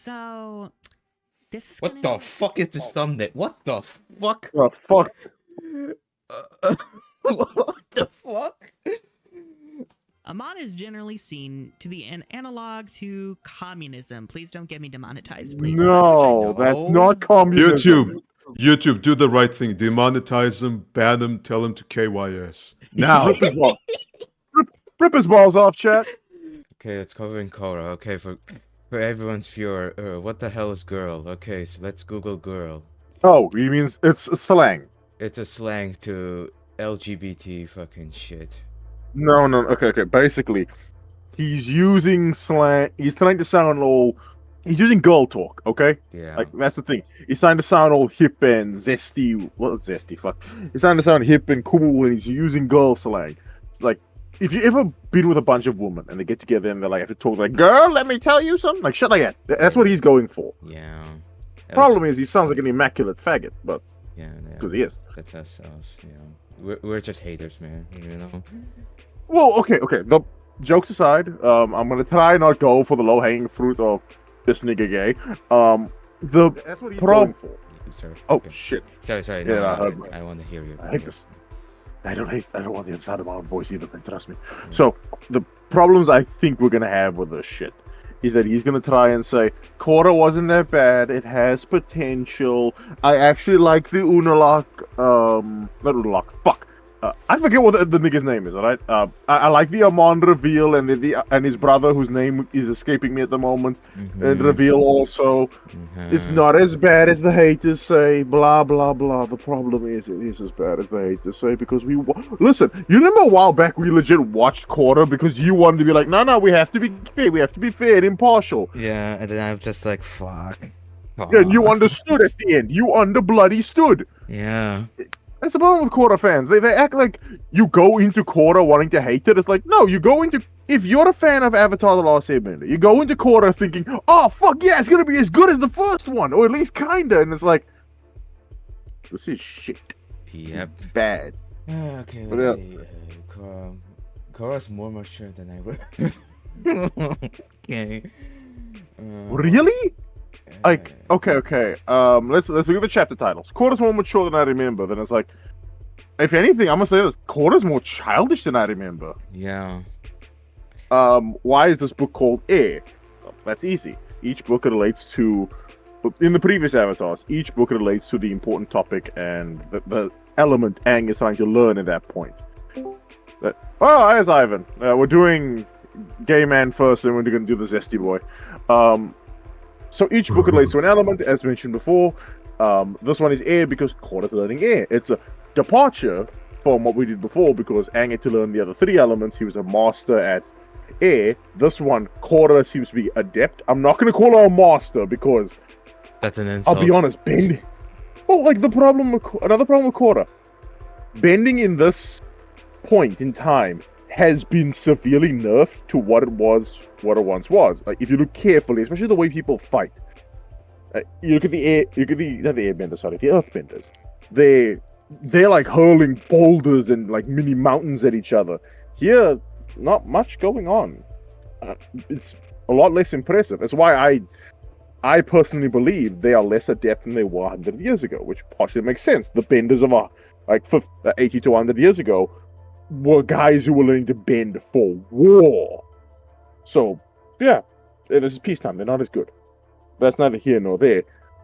So, this is What gonna... the fuck is this thumbnail? What the fuck? Oh, fuck. What the fuck? Amon is generally seen to be an analog to communism. Please don't get me demonetized, please. No, that's not communism. YouTube, do the right thing. Demonetize him, ban him, tell him to KYS. Now! Rip his balls. Rip his balls off, chat. Okay, it's covering Korra. Okay, for everyone's viewer, what the hell is girl? Okay, so let's Google girl. Oh, you mean it's slang? It's a slang to LGBT fucking shit. No. Okay. Basically, he's using slang. He's trying to sound all. He's using girl talk. Okay. Yeah. Like that's the thing. He's trying to sound all hip and zesty. What is zesty? Fuck. He's trying to sound hip and cool, and he's using girl slang. Like, if you ever been with a bunch of women and they get together and they like have to talk like, "Girl, let me tell you something," like shit like that. That's what he's going for. Yeah. Problem is, he sounds like an immaculate faggot, but yeah, because he is. That's us. You know, we're just haters, man. You know. Well, okay. The jokes aside, I'm gonna try not go for the low hanging fruit of this nigga gay. That's what he's going for. Sorry. Oh okay. shit. Sorry. Yeah, No, I want to hear you. I hate this. I don't want the other side of my own voice either. Trust me. Yeah. So the problems I think we're gonna have with this shit is that he's gonna try and say Korra wasn't that bad. It has potential. I actually like the Unalak. Not Unalak. Fuck. I forget what the nigga's name is. All right. I like the Amon reveal and and his brother whose name is escaping me at the moment. And reveal also. It's not as bad as the haters say. Blah blah blah. The problem is it is as bad as the haters say because listen. You remember a while back we legit watched Korra because you wanted to be like, no, we have to be fair. We have to be fair and impartial. Yeah, and then I'm just like, fuck. Yeah, and you understood at the end. You bloody stood. Yeah. That's the problem with Korra fans. They act like you go into Korra wanting to hate it. It's like, no, you go into... If you're a fan of Avatar The Last Airbender, you go into Korra thinking, oh, fuck yeah, it's going to be as good as the first one. Or at least kinda. And it's like, this is shit. Yep. It's bad. Okay, let's see. Korra's more mature than I would. Okay. Really? Like, okay. Let's look at the chapter titles. Korra's more mature than I remember. Then it's like, if anything, I'm gonna say this: Korra's more childish than I remember. Yeah. Why is this book called Air? Well, that's easy. Each book relates to, in the previous avatars, each book relates to the important topic and the element Aang is trying to learn at that point. Oh, there's Ivan. We're doing gay man first, and we're gonna do the zesty boy. So each book relates to an element, as mentioned before. This one is air because Korra's learning air. It's a departure from what we did before because Aang had to learn the other three elements. He was a master at air. This one, Korra seems to be adept. I'm not going to call her a master because... That's an insult. I'll be honest, bending... Well, like, another problem with Korra. Bending in this point in time has been severely nerfed to what it once was. Like, if you look carefully, especially the way people fight, you look at the earthbenders. They're like hurling boulders and like mini mountains at each other. Here, not much going on. It's a lot less impressive. That's why I personally believe they are less adept than they were 100 years ago, which partially makes sense. The benders of 80 to 100 years ago were guys who were learning to bend for war. So, yeah, this is peacetime. They're not as good. That's neither here nor there.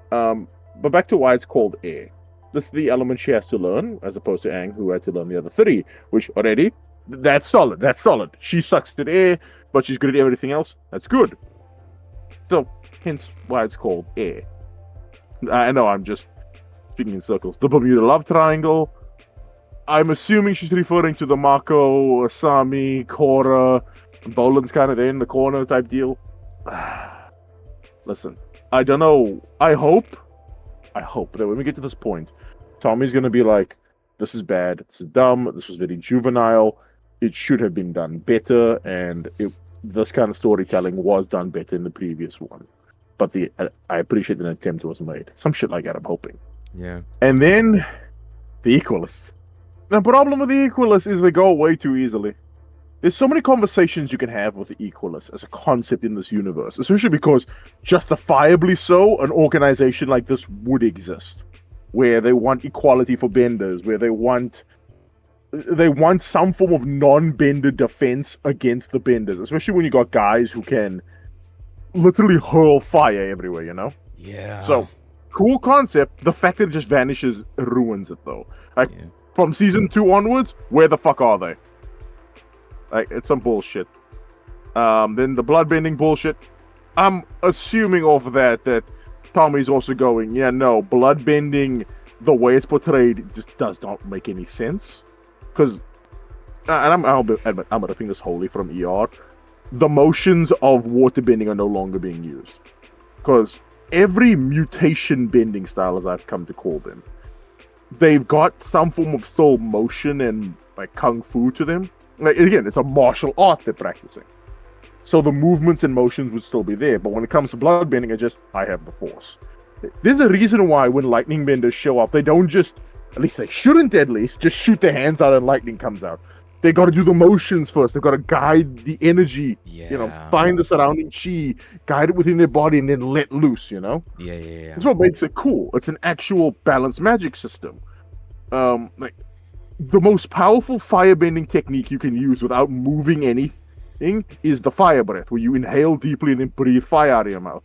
But back to why it's called air. This is the element she has to learn, as opposed to Aang, who had to learn the other three, which already, that's solid. That's solid. She sucks at air, but she's good at everything else. That's good. So, hence why it's called air. I know I'm just speaking in circles. The Bermuda Love Triangle. I'm assuming she's referring to the Mako, Asami, Korra, Bolan's kind of in the corner type deal. Listen, I don't know. I hope that when we get to this point, Tommy's going to be like, this is bad, this is dumb, this was very juvenile, it should have been done better, and this kind of storytelling was done better in the previous one. But I appreciate an attempt was made. Some shit like that, I'm hoping. Yeah. And then, the Equalists. The problem with the Equalists is they go away too easily. There's so many conversations you can have with the Equalists as a concept in this universe, especially because, justifiably so, an organization like this would exist, where they want equality for benders, where they want some form of non-bender defense against the benders, especially when you got guys who can literally hurl fire everywhere, you know? Yeah. So, cool concept. The fact that it just vanishes ruins it, though. Like, Yeah. from season 2 onwards, where the fuck are they? Like, it's some bullshit. Then the bloodbending bullshit. I'm assuming off of that Tommy's also going, yeah, no, bloodbending, the way it's portrayed, just does not make any sense. Because, and I'll admit, I'm ripping this wholly from ER. The motions of waterbending are no longer being used. Because every mutation bending style, as I've come to call them, they've got some form of still motion and like kung fu to them. Like, again, it's a martial art they're practicing. So the movements and motions would still be there. But when it comes to bloodbending, I have the force. There's a reason why when lightning benders show up, they don't just, at least they shouldn't just shoot their hands out and lightning comes out. They got to do the motions first. They've got to guide the energy, find the surrounding chi, guide it within their body, and then let loose, Yeah. That's what makes it cool. It's an actual balanced magic system. Like, the most powerful firebending technique you can use without moving anything is the fire breath, where you inhale deeply and then breathe fire out of your mouth.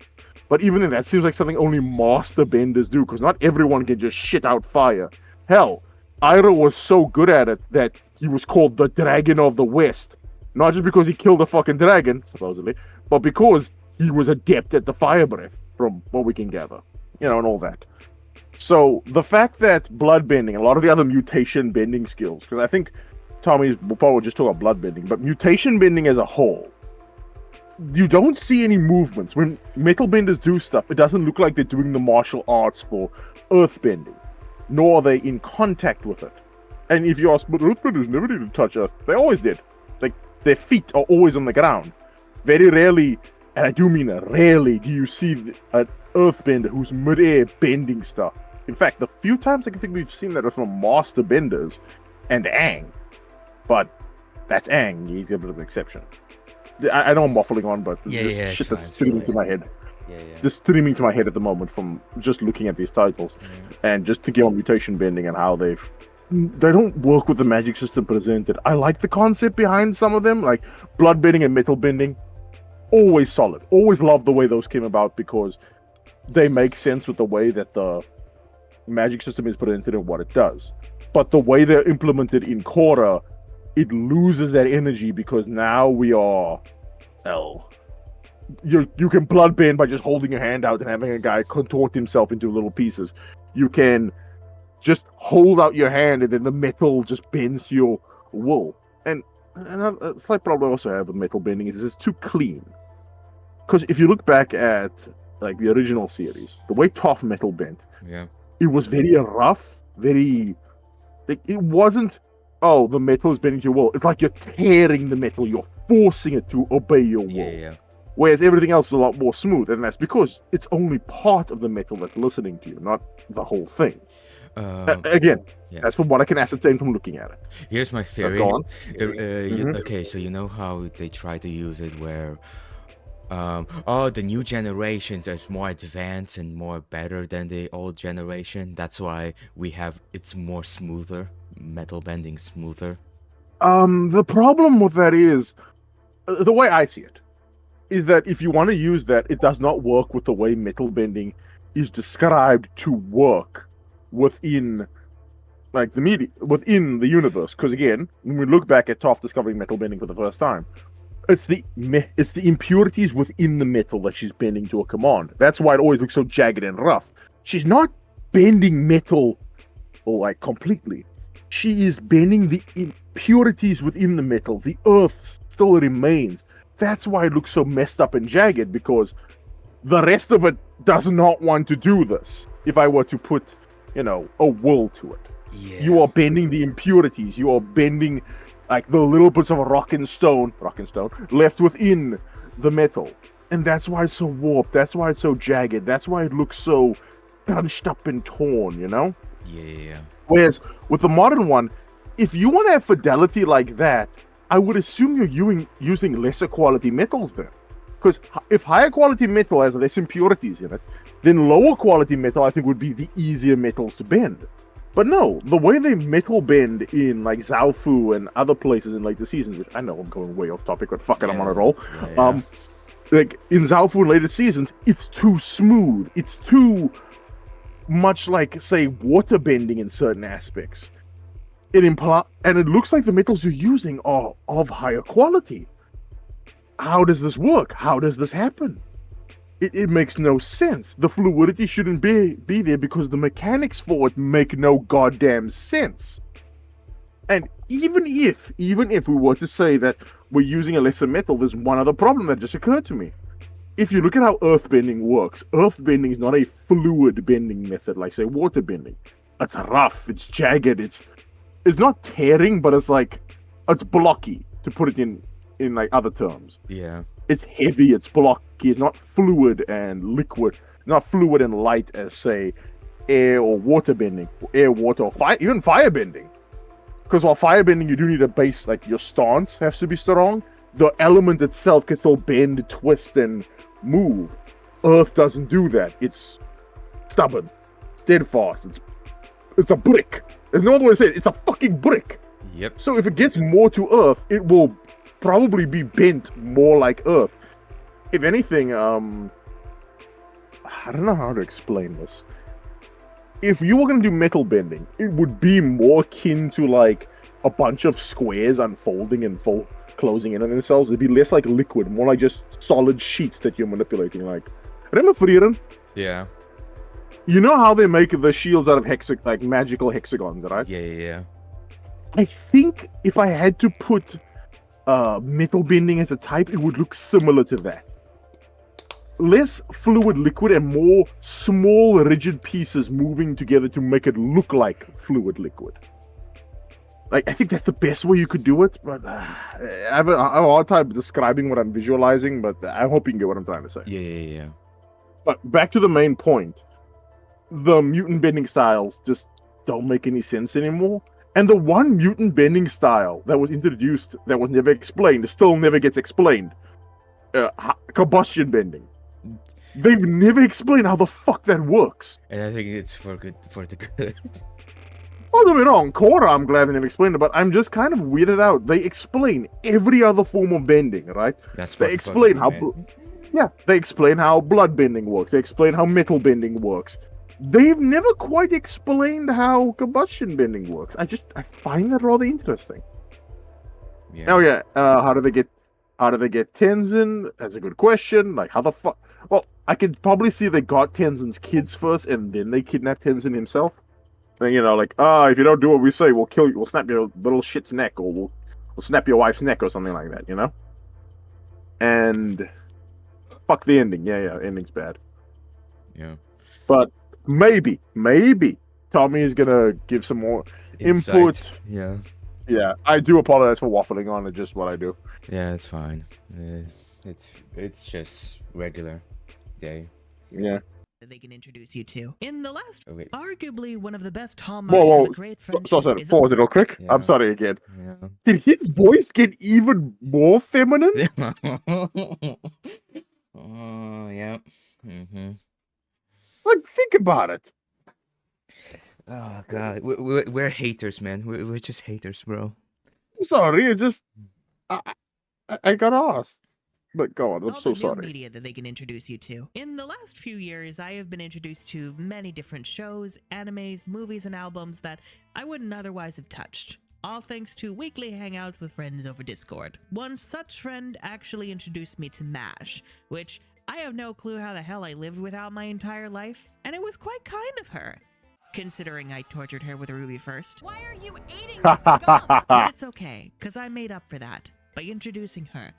But even then, that seems like something only master benders do, because not everyone can just shit out fire. Hell, Iroh was so good at it that he was called the Dragon of the West. Not just because he killed a fucking dragon, supposedly, but because he was adept at the fire breath, from what we can gather. And all that. So, the fact that bloodbending, a lot of the other mutation bending skills, because I think Tommy will probably just talk about bloodbending, but mutation bending as a whole, you don't see any movements. When metal benders do stuff, it doesn't look like they're doing the martial arts for earthbending, nor are they in contact with it. And if you ask, but earthbenders never did to touch earth, they always did. Like, their feet are always on the ground. Very rarely, and I do mean rarely, do you see an earthbender who's mid-air bending stuff. In fact, the few times I can think we've seen that are from master benders and Aang. But that's Aang, he's a bit of an exception. I know I'm waffling on, but shit that's streaming to my head. Just streaming to my head at the moment from just looking at these titles and just thinking on mutation bending and how they don't work with the magic system presented. I like the concept behind some of them, like blood bending and metal bending. Always solid. Always love the way those came about because they make sense with the way that the magic system is presented and what it does. But the way they're implemented in Korra, it loses that energy because now we are you can blood bend by just holding your hand out and having a guy contort himself into little pieces. You can just hold out your hand and then the metal just bends to your wool. And a slight problem I also have with metal bending is it's too clean. Because if you look back at like the original series, the way Toph metal bent, it was very rough, very like it wasn't the metal is bending to your will. It's like you're tearing the metal, you're forcing it to obey your will. Whereas everything else is a lot more smooth, and that's because it's only part of the metal that's listening to you, not the whole thing. Again, that's from what I can ascertain from looking at it. Here's my theory. Go on. Okay, so you know how they try to use it where the new generations is more advanced and more better than the old generation. That's why it's more smoother, metal bending smoother. The problem with that is the way I see it is that if you want to use that, it does not work with the way metal bending is described to work within like the media, within the universe. Because again, when we look back at Toph discovering metal bending for the first time, it's the impurities within the metal that she's bending to a command. That's why it always looks so jagged and rough. She's not bending metal like completely. She is bending the impurities within the metal. The earth still remains. That's why it looks so messed up and jagged, because the rest of it does not want to do this. If I were to put, a will to it. You are bending the impurities. You are bending like the little bits of rock and stone left within the metal. And that's why it's so warped. That's why it's so jagged. That's why it looks so crunched up and torn, Yeah. Whereas with the modern one, if you want to have fidelity like that, I would assume you're using lesser quality metals then. Because if higher quality metal has less impurities in it, then lower quality metal I think would be the easier metals to bend. But no, the way they metal bend in like Zaofu and other places in later seasons, which I know I'm going way off topic, but fuck it, I'm on a roll. Yeah. Like in Zaofu in later seasons, it's too smooth. It's too much like, say, water bending in certain aspects. And it looks like the metals you're using are of higher quality. How does this work? How does this happen? It makes no sense. The fluidity shouldn't be there because the mechanics for it make no goddamn sense. And even if we were to say that we're using a lesser metal, there's one other problem that just occurred to me. If you look at how earth bending works, earth bending is not a fluid bending method like, say, water bending. It's rough, it's jagged, it's not tearing, but it's blocky, to put it in like other terms. Yeah. It's heavy, it's blocky, it's not fluid and liquid, not fluid and light as, say, air or water bending, air, water, or fire, even fire bending. Because while fire bending, you do need a base, like your stance has to be strong. The element itself can still bend, twist, and move. Earth doesn't do that. It's stubborn, steadfast. It's a brick. There's no other way to say it. It's a fucking brick. Yep. So if it gets more to Earth, it will probably be bent more like Earth. If anything, I don't know how to explain this. If you were going to do metal bending, it would be more akin to like a bunch of squares unfolding and closing in on themselves. It'd be less like liquid, more like just solid sheets that you're manipulating. Like, remember Frieren? Yeah. You know how they make the shields out of like magical hexagons, right? Yeah. I think if I had to put metal bending as a type, it would look similar to that. Less fluid liquid and more small rigid pieces moving together to make it look like fluid liquid. Like, I think that's the best way you could do it, but I have a hard time describing what I'm visualizing, but I hope you can get what I'm trying to say. Yeah. But back to the main point. The mutant bending styles just don't make any sense anymore. And the one mutant bending style that was introduced that was never explained, still never gets explained. Combustion bending. They've never explained how the fuck that works. And I think it's for the good. Don't get me wrong, Korra, I'm glad they never explained it, but I'm just kind of weirded out. They explain every other form of bending, right? They explain how... they explain how blood bending works. They explain how metal bending works. They've never quite explained how combustion bending works. I find that rather interesting. Yeah. Oh yeah, how do they get Tenzin? That's a good question. Like, how the fuck? Well, I could probably see they got Tenzin's kids first, and then they kidnapped Tenzin himself. And, you know, like, if you don't do what we say, we'll kill you. We'll snap your little shit's neck, or we'll snap your wife's neck, or something like that. You know? And fuck the ending. Yeah, ending's bad. Yeah. But maybe Tommy is gonna give some more input. Yeah. Yeah, I do apologize for waffling on. It's just what I do. Yeah, it's fine. It's just regular day. Yeah. That they can introduce you to. In the last, Okay. arguably one of the best hallmarks of a great friendship Sorry, is pause it real quick. Yeah. I'm sorry again. Yeah. Did his voice get even more feminine? Oh, yeah. Mm-hmm. Like, think about it. Oh god, we're haters, man. We're just haters, bro. I'm sorry, it just I got asked. But go on, I'm all so the new sorry. media that they can introduce you to. In the last few years, I have been introduced to many different shows, animes, movies, and albums that I wouldn't otherwise have touched. All thanks to weekly hangouts with friends over Discord. One such friend actually introduced me to MASH, which I have no clue how the hell I lived without my entire life, and it was quite kind of her, considering I tortured her with a ruby first. Why are you eating the scum? But it's okay, because I made up for that by introducing her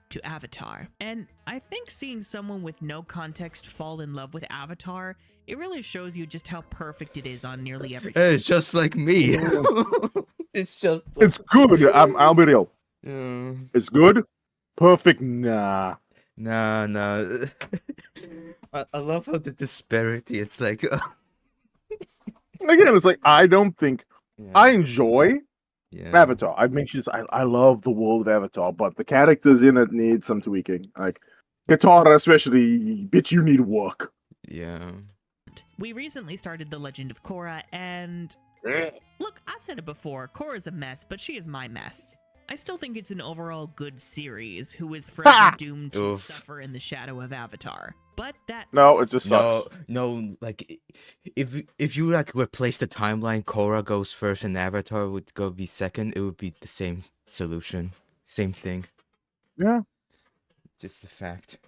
to Avatar. And I think seeing someone with no context fall in love with Avatar, it really shows you just how perfect it is on nearly everything. It's just like me. It's just. It's good. I'll be real. Yeah. It's good. Perfect. Nah. No. I love how the disparity. It's like. Again, it's like I don't think Yeah. I enjoy Yeah. Avatar. I've mentioned this. I love the world of Avatar, but the characters in it need some tweaking. Like Katara, especially, bitch, you need work. Yeah. We recently started The Legend of Korra, and look, I've said it before, Korra's a mess, but she is my mess. I still think it's an overall good series who is forever doomed to Oof. suffer in the shadow of Avatar. But that's... No, it just sucks. No, like if you like replace the timeline, Korra goes first and Avatar would go be second, it would be the same solution. Same thing. Yeah. Just a fact.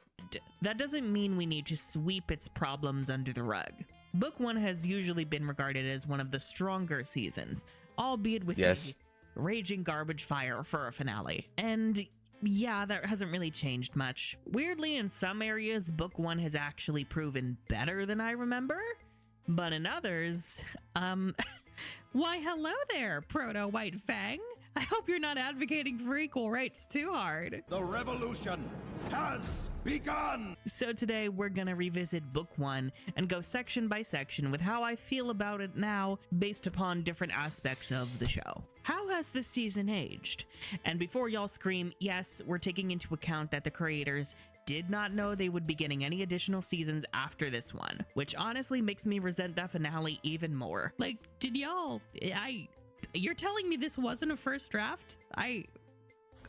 That doesn't mean we need to sweep its problems under the rug. Book 1 has usually been regarded as one of the stronger seasons, albeit with Yes. a raging garbage fire for a finale. And yeah, that hasn't really changed much. Weirdly, in some areas, Book 1 has actually proven better than I remember. But in others, why hello there, Proto-White Fang. I hope you're not advocating for equal rights too hard. The revolution has begun! So today we're gonna revisit Book 1 and go section by section with how I feel about it now based upon different aspects of the show. How has this season aged? And before y'all scream, yes, we're taking into account that the creators did not know they would be getting any additional seasons after this one, which honestly makes me resent that finale even more. Like, did y'all... You're telling me this wasn't a first draft?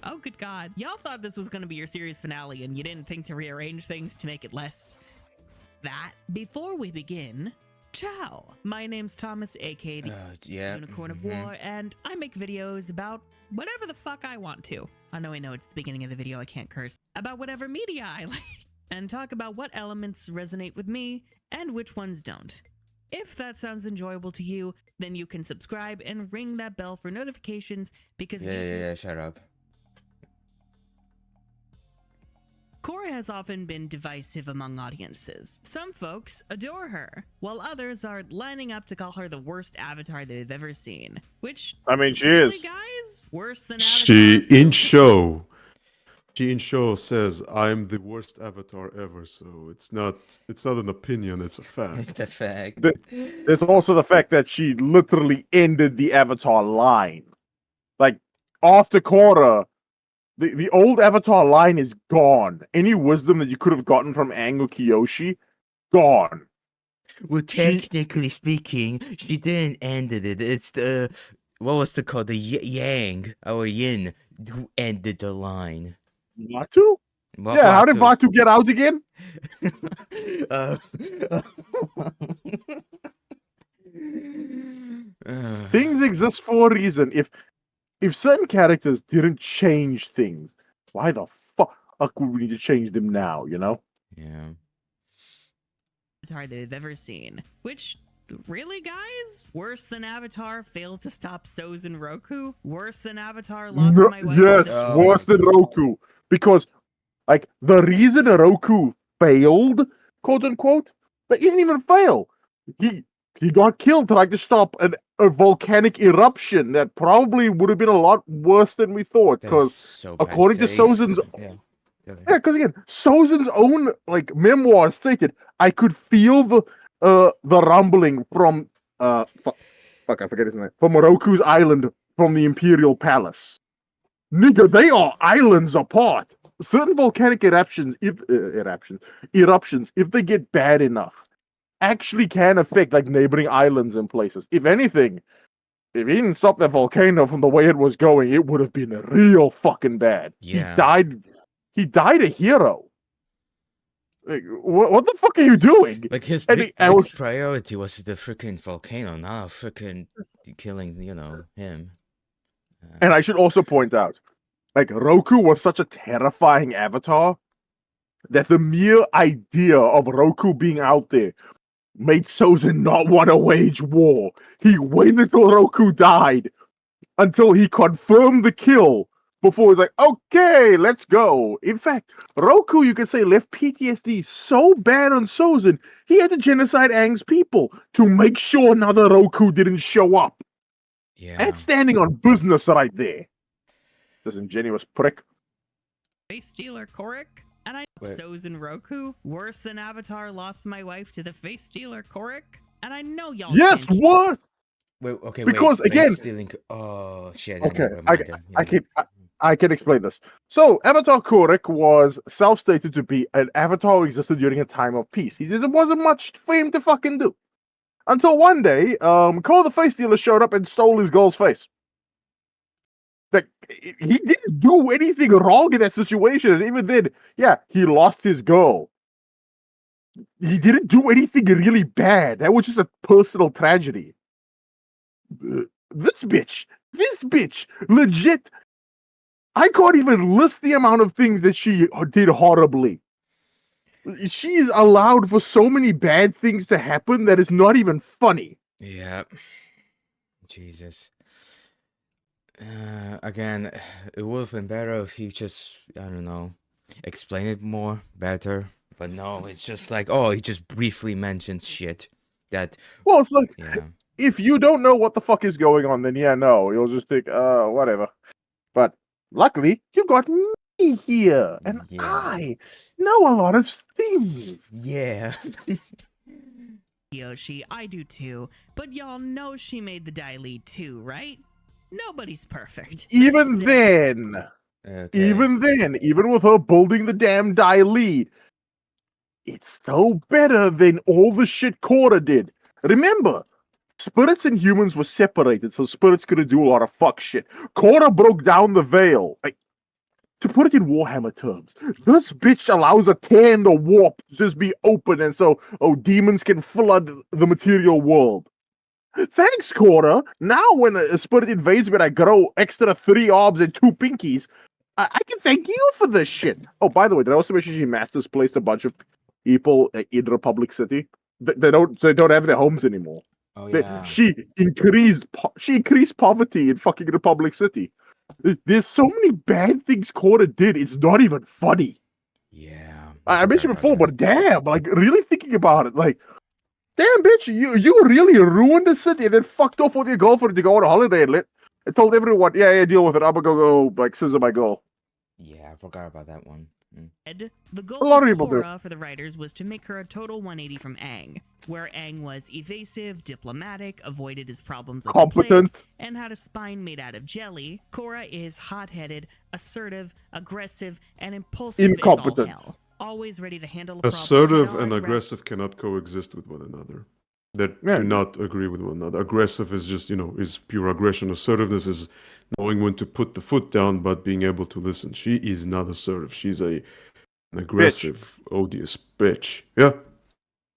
Oh, good God. Y'all thought this was going to be your series finale and you didn't think to rearrange things to make it less that? Before we begin, ciao. My name's Thomas, aka the Unicorn of War, and I make videos about whatever the fuck I want to. I know it's the beginning of the video, I can't curse. About whatever media I like, and talk about what elements resonate with me and which ones don't. If that sounds enjoyable to you, then you can subscribe and ring that bell for notifications because Yeah, shut up. Korra has often been divisive among audiences. Some folks adore her, while others are lining up to call her the worst avatar they've ever seen. Which, I mean, she really, is. guys? Worse than She Avatar? in show says I'm the worst avatar ever, so it's not an opinion, it's a fact. The fact. There's also the fact that she literally ended the Avatar line. Like, after Korra, the old Avatar line is gone. Any wisdom that you could have gotten from Aang or Kyoshi, gone. Well, technically speaking, she didn't end it. It's the what was it called? The Yang or Yin who ended the line. Vatu? Yeah, how did Vatu get out again? Things exist for a reason. If certain characters didn't change things, why the fuck would we need to change them now, you know? Yeah. Avatar they've ever seen. Which, really, guys? Worse than Avatar failed to stop Sozin Roku? Worse than Avatar lost my wife? Yes, Oh worse my than Roku. Because, like, the reason Roku failed, quote unquote, but he didn't even fail. He got killed trying to stop a volcanic eruption that probably would have been a lot worse than we thought. Because So according to Sozin's, because again, Sozin's own like memoir stated, I could feel the rumbling from fuck, I forget his name, from Roku's island from the Imperial Palace. Nigga, they are islands apart. Certain volcanic eruptions, if they get bad enough, actually can affect like neighboring islands and places. If anything, if he didn't stop that volcano from the way it was going, it would have been real fucking bad. Yeah. He died a hero. Like, what the fuck are you doing? Like his priority was the freaking volcano, not freaking killing, him. And I should also point out, like, Roku was such a terrifying avatar that the mere idea of Roku being out there made Sozin not want to wage war. He waited till Roku died until he confirmed the kill before he was like, okay, let's go. In fact, Roku, you could say, left PTSD so bad on Sozin, he had to genocide Aang's people to make sure another Roku didn't show up. Yeah. That's standing on business right there. Disingenuous prick. Face Stealer Korra? And I Sozin Roku? Worse than Avatar lost my wife to the Face Stealer Korra? And I know y'all Yes, think... what? Wait, okay, Because wait. again, Flint stealing. Oh shit! I okay, need a reminder. I Yeah. can I can explain this. So Avatar Korra was self-stated to be an avatar who existed during a time of peace. There wasn't much for him to fucking do. Until one day, Cole the Face Dealer showed up and stole his girl's face. Like, he didn't do anything wrong in that situation, and even then, yeah, he lost his girl. He didn't do anything really bad. That was just a personal tragedy. This bitch, legit. I can't even list the amount of things that she did horribly. She's allowed for so many bad things to happen that is not even funny. Yeah. Jesus. Again, it would have been better if he just, I don't know, explain it more better. But no, it's just like, oh, he just briefly mentions shit that, Well, it's like, yeah. if you don't know what the fuck is going on, then yeah, no, you'll just think, whatever. But luckily, you got me here, and Yeah. I know a lot of things. Yeah. Yoshi, I do too. But y'all know she made the die lead too, right? Nobody's perfect. Even Sick. then, Okay. even with her building the damn die lead, it's still better than all the shit Korra did. Remember, spirits and humans were separated, so spirits could do a lot of fuck shit. Korra broke down the veil. Like, to put it in Warhammer terms, this bitch allows a tear in the warp to just be open, and so, demons can flood the material world. Thanks, Korra. Now, when a spirit invades me, I grow extra 3 arms and 2 pinkies. I can thank you for this shit. Oh, by the way, did I also mention she masters placed a bunch of people in Republic City? They don't have their homes anymore. Oh yeah. She increased poverty in fucking Republic City. There's so many bad things Korra did. It's not even funny. Yeah. I mentioned forgot about before, that. but damn, like really thinking about it, like, damn, bitch, you really ruined the city and then fucked off with your girlfriend to go on a holiday and told everyone, yeah, deal with it. I'm gonna go like scissor my girl. Yeah, I forgot about that one. The goal A lot of of people do. Korra for the writers was to make her a total 180 from Aang, where Aang was evasive, diplomatic, avoided his problems like the plague, Competent. and had a spine made out of jelly. Korra is hot-headed, assertive, aggressive, and impulsive Incompetent. as all hell. Always ready to handle a problem Assertive head-on, and rather- aggressive cannot coexist with one another. They Yeah. do not agree with one another. Aggressive is just, is pure aggression. Assertiveness is knowing when to put the foot down, but being able to listen. She is not assertive. She's an aggressive, odious bitch. Yeah.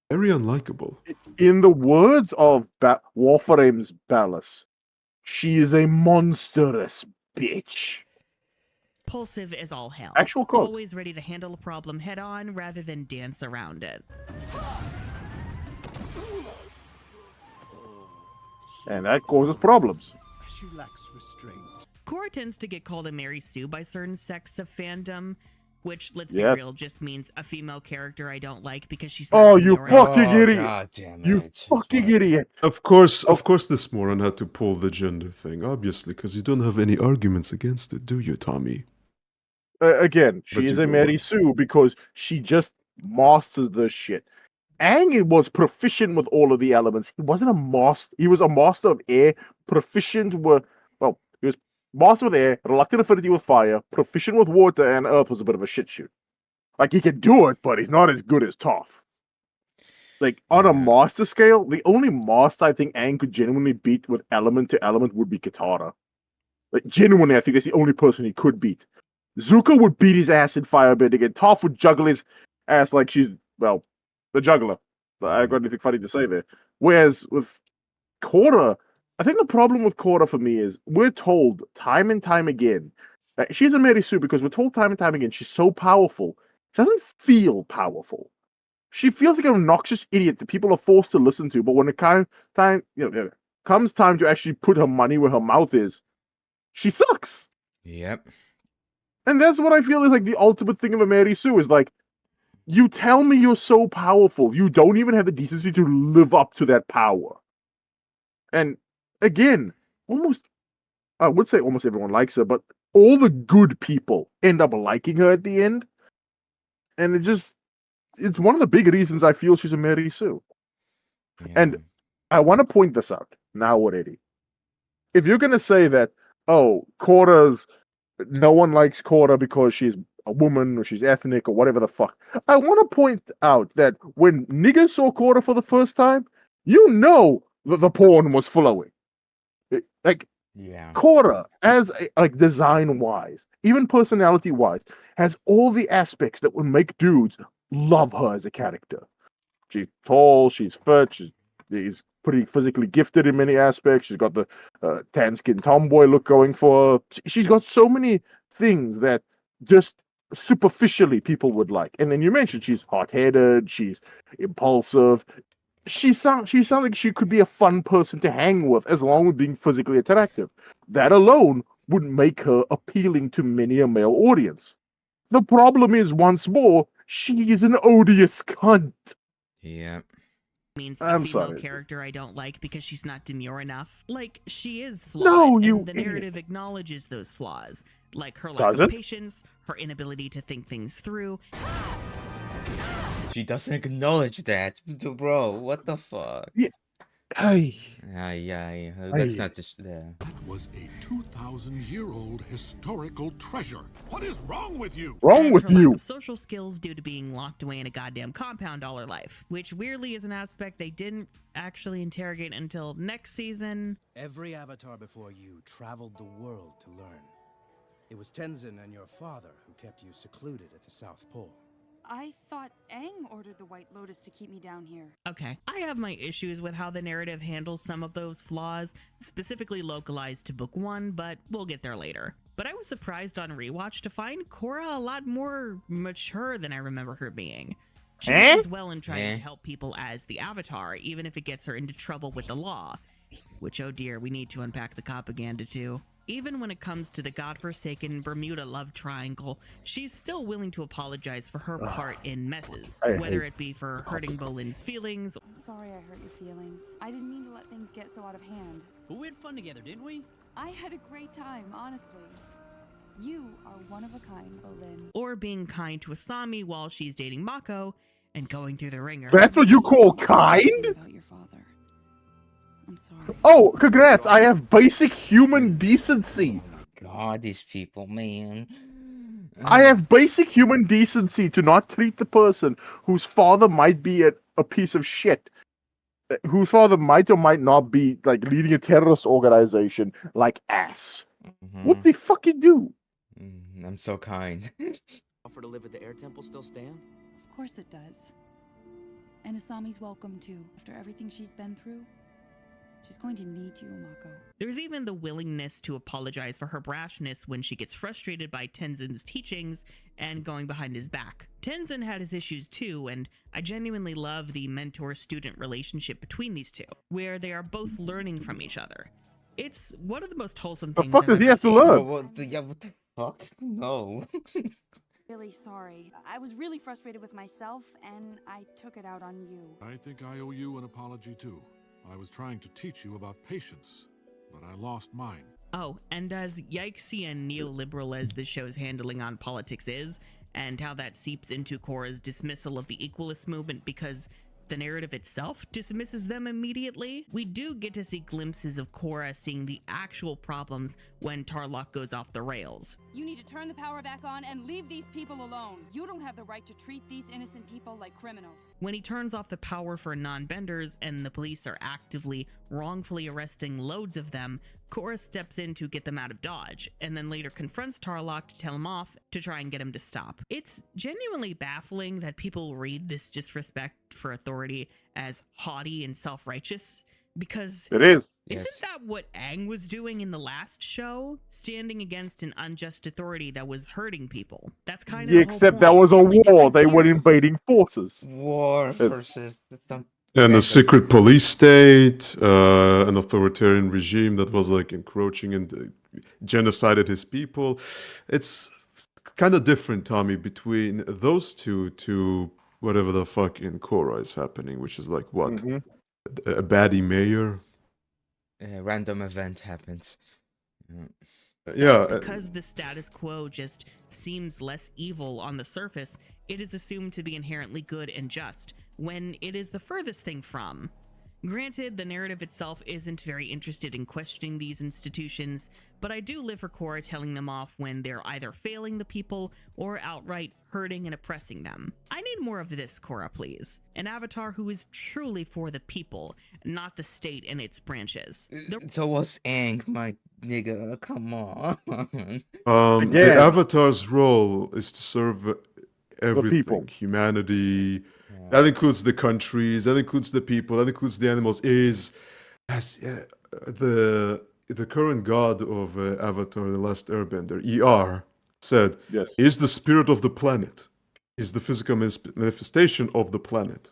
Very unlikable. In the words of Warframe's Ballas, she is a monstrous bitch. Impulsive as all hell. Actual quote. Always ready to handle a problem head-on rather than dance around it. And that causes problems. She lacks restraint. Korra tends to get called a Mary Sue by certain sects of fandom, which, let's be Yes. real, just means a female character I don't like because she's not Oh, to me you around. fucking Oh, idiot. God damn it. You It's fucking fine. idiot. Of course, this moron had to pull the gender thing, obviously, because you don't have any arguments against it, do you, Tommy? Again, But she is you a go Mary on. Sue because she just masters this shit. Aang was proficient with all of the elements. He wasn't a master. He was a master of air, proficient with, he was master with air, reluctant affinity with fire, proficient with water, and earth was a bit of a shit shoot. Like, he can do it, but he's not as good as Toph. Like, on a Yeah. master scale, the only master I think Aang could genuinely beat with element to element would be Katara. Like, genuinely, I think that's the only person he could beat. Zuko would beat his ass in firebending, and Toph would juggle his ass like she's, the juggler. I ain't got anything funny to say there. Whereas with Korra, I think the problem with Korra for me is we're told time and time again that she's a Mary Sue because we're told time and time again she's so powerful. She doesn't feel powerful. She feels like an obnoxious idiot that people are forced to listen to. But when it comes time to actually put her money where her mouth is, she sucks. Yep. And that's what I feel is like the ultimate thing of a Mary Sue is like, you tell me you're so powerful, you don't even have the decency to live up to that power. And again, I would say almost everyone likes her, but all the good people end up liking her at the end. And it's one of the big reasons I feel she's a Mary Sue. Yeah. And I want to point this out. now already. If you're gonna say that, oh, Korra's no one likes Korra because she's a woman or she's ethnic or whatever the fuck, I want to point out that when niggas saw Korra for the first time, you know that the porn was flowing. Like Yeah. Korra, as like design wise, even personality wise, has all the aspects that would make dudes love her as a character. She's tall, she's fit, she's pretty physically gifted in many aspects. She's got the tan skin tomboy look going for her. She's got so many things that just superficially people would like. And then you mentioned she's hot headed, she's impulsive. She sounds like she could be a fun person to hang with as long as being physically attractive. That alone would make her appealing to many a male audience. The problem is, once more, she is an odious cunt. Yeah. Means a I'm female sorry. character I don't like because she's not demure enough. Like, she is flawed, No, you and the idiot. narrative acknowledges those flaws. Like her lack Does of it? patience, her inability to think things through, She doesn't acknowledge that, bro. What the fuck? Ay, Yeah. Let's Aye. not just. That was a 2,000-year-old historical treasure. What is wrong with you? wrong and with her lack you? of social skills due to being locked away in a goddamn compound all her life, which weirdly is an aspect they didn't actually interrogate until next season. Every avatar before you traveled the world to learn. It was Tenzin and your father who kept you secluded at the South Pole. I thought Aang ordered the White Lotus to keep me down here. Okay, I have my issues with how the narrative handles some of those flaws, specifically localized to book 1, but we'll get there later. But I was surprised on rewatch to find Korra a lot more mature than I remember her being. She does well in trying to help people as the Avatar, even if it gets her into trouble with the law. Which, oh dear, we need to unpack the propaganda too. Even when it comes to the godforsaken Bermuda love triangle, she's still willing to apologize for her part in messes, I whether hate it be for hurting Bolin's feelings I'm sorry I hurt your feelings. I didn't mean to let things get so out of hand. But we had fun together, didn't we? I had a great time, honestly. You are one of a kind, Bolin. or being kind to Asami while she's dating Mako and going through the ringer. That's what you call kind? About your father. I'm sorry. Oh, congrats! I have basic human decency. God, these people, man. I have basic human decency to not treat the person whose father might be a piece of shit, whose father might or might not be like leading a terrorist organization like ass. What the fuck you do? I'm so kind. Offer to live at the air temple still stand? Of course it does. And Asami's welcome too. After everything she's been through, she's going to need you, Mako. There's even the willingness to apologize for her brashness when she gets frustrated by Tenzin's teachings and going behind his back. Tenzin had his issues too, and I genuinely love the mentor-student relationship between these two, where they are both learning from each other. It's one of the most wholesome The things fuck I've does he ever have to seen. learn? What the fuck? No. Really sorry. I was really frustrated with myself, and I took it out on you. I think I owe you an apology too. I was trying to teach you about patience, but I lost mine. Oh, and as yikesy and neoliberal as this show's handling on politics is, and how that seeps into Korra's dismissal of the Equalist movement because the narrative itself dismisses them immediately, we do get to see glimpses of Korra seeing the actual problems when Tarlok goes off the rails. You need to turn the power back on and leave these people alone. You don't have the right to treat these innocent people like criminals. When he turns off the power for non-benders and the police are actively, wrongfully arresting loads of them, Korra steps in to get them out of Dodge, and then later confronts Tarlok to tell him off to try and get him to stop. It's genuinely baffling that people read this disrespect for authority as haughty and self-righteous, because It is. isn't that what Aang was doing in the last show? Standing against an unjust authority that was hurting people. That's kind of Yeah, the whole except that point. was a The only war. difference They here were is invading forces. War versus some. And random- a secret police state, an authoritarian regime that was like encroaching and genocided his people. It's kind of different, Tommy, between those two to whatever the fuck in Korra is happening, which is like what? Mhm. A baddie mayor? A random event happens. Yeah. because the status quo just seems less evil on the surface, it is assumed to be inherently good and just, when it is the furthest thing from. Granted, the narrative itself isn't very interested in questioning these institutions, but I do live for Korra telling them off when they're either failing the people or outright hurting and oppressing them. I need more of this, Korra, please. An avatar who is truly for the people, not the state and its branches. So was Aang, my nigga. Come on. The Again. Avatar's role is to serve everything, people. humanity. That includes the countries. That includes the people. That includes the animals. The current god of Avatar: The Last Airbender, ER, said, Yes. is the spirit of the planet. Is the physical manifestation of the planet.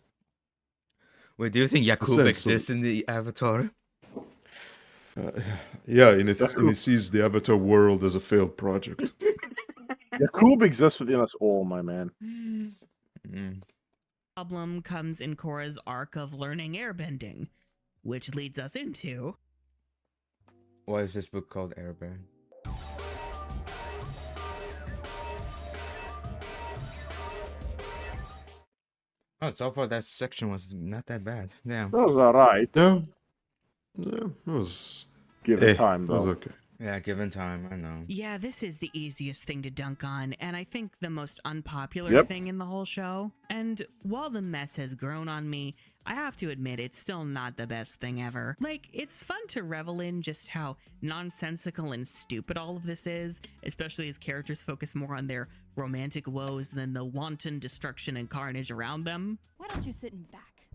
Wait, do you think Yakub Sense of- exists in the Avatar? Yeah, and he sees the Avatar world as a failed project. Yakub exists within us all, my man. Problem comes in Korra's arc of learning airbending, which leads us into... Why is this book called Airbend? Oh, so far that section was not that bad. Damn. That was alright. Yeah, it was. Given time, It was though. okay. Yeah, given time, I know. Yeah, this is the easiest thing to dunk on, and I think the most unpopular thing in the whole show. And while the mess has grown on me, I have to admit it's still not the best thing ever. Like, it's fun to revel in just how nonsensical and stupid all of this is, especially as characters focus more on their romantic woes than the wanton destruction and carnage around them. Why don't you sit in back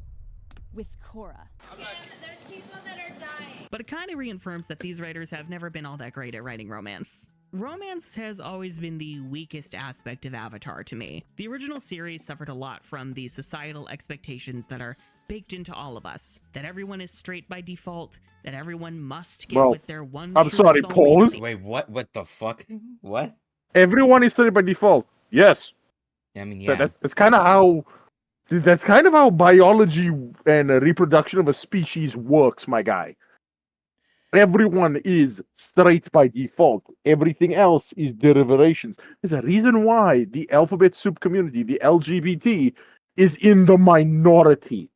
with Korra? There's people that are dying. But it kind of reaffirms that these writers have never been all that great at writing romance. Romance has always been the weakest aspect of Avatar to me. The original series suffered a lot from the societal expectations that are baked into all of us. That everyone is straight by default, that everyone must get with their one I'm true sorry, soulmate. pause. Wait, what? What the fuck? What? Everyone is studied by default. Yes. I mean, yeah. That's kind of how... That's kind of how biology and reproduction of a species works, my guy. Everyone is straight by default. Everything else is derivations. There's a reason why the alphabet soup community, the LGBT, is in the minority.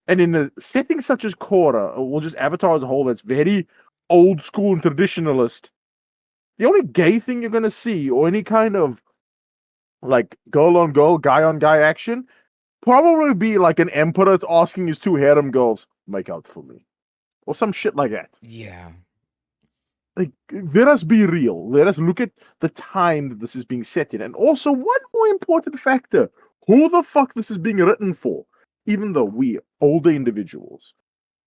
And in a setting such as Korra, or just Avatar as a whole, that's very old school and traditionalist, the only gay thing you're going to see, or any kind of like girl on girl, guy on guy action, probably be like an emperor asking his two harem girls, make out for me. Or some shit like that. Yeah. Like, let us be real. Let us look at the time that this is being set in. And also, one more important factor. Who the fuck this is being written for? Even though we, older individuals,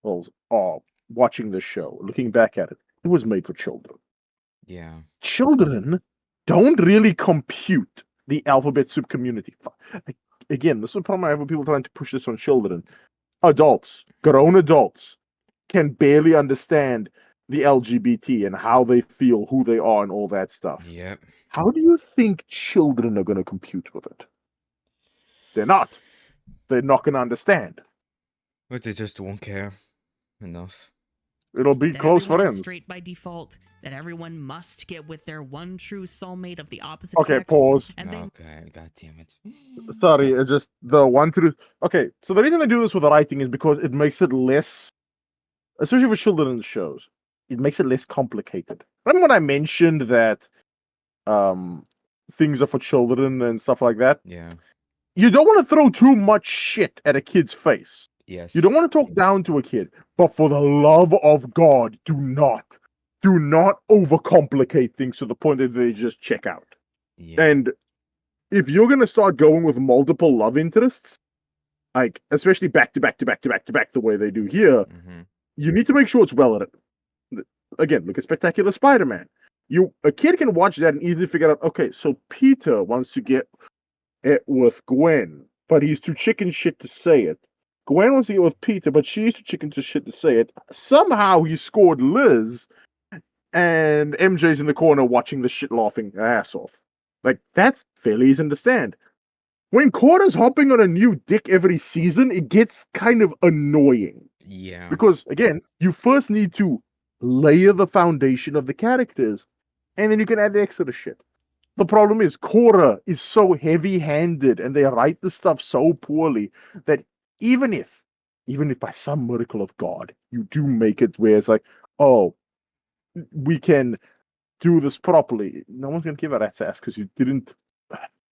are watching this show, looking back at it, it was made for children. Yeah. Children don't really compute the alphabet soup community. Again, this is a problem I have with people trying to push this on children. Adults, grown adults, can barely understand the LGBT and how they feel, who they are, and all that stuff. Yep. How do you think children are going to compute with it? They're not. They're not going to understand. But they just won't care enough. It'll be That close everyone for is them. straight by default, that everyone must get with their one true soulmate of the opposite Okay, sex. pause. And they Okay, god damn it. Sorry, it's just the one through. Okay, so the reason they do this with the writing is because it makes it less, especially for children's shows, it makes it less complicated. Remember when I mentioned that things are for children and stuff like that? Yeah. You don't want to throw too much shit at a kid's face. Yes. You don't want to talk down to a kid, but for the love of God, do not overcomplicate things to the point that they just check out. Yeah. And if you're gonna start going with multiple love interests, like especially back to back the way they do here, you need to make sure it's well written. Again, look at Spectacular Spider-Man. A kid can watch that and easily figure out, okay, so Peter wants to get it with Gwen, but he's too chicken shit to say it. Gwen wants to get with Peter, but she's too chicken shit to say it. Somehow he scored Liz, and MJ's in the corner watching the shit laughing her ass off. Like, that's fairly easy to understand. When Korra's hopping on a new dick every season, it gets kind of annoying. Yeah. Because, again, you first need to layer the foundation of the characters, and then you can add the extra shit. The problem is, Korra is so heavy-handed, and they write the stuff so poorly, that even if even if by some miracle of God, you do make it where it's like, oh, we can do this properly. No one's gonna give a rat's ass because you didn't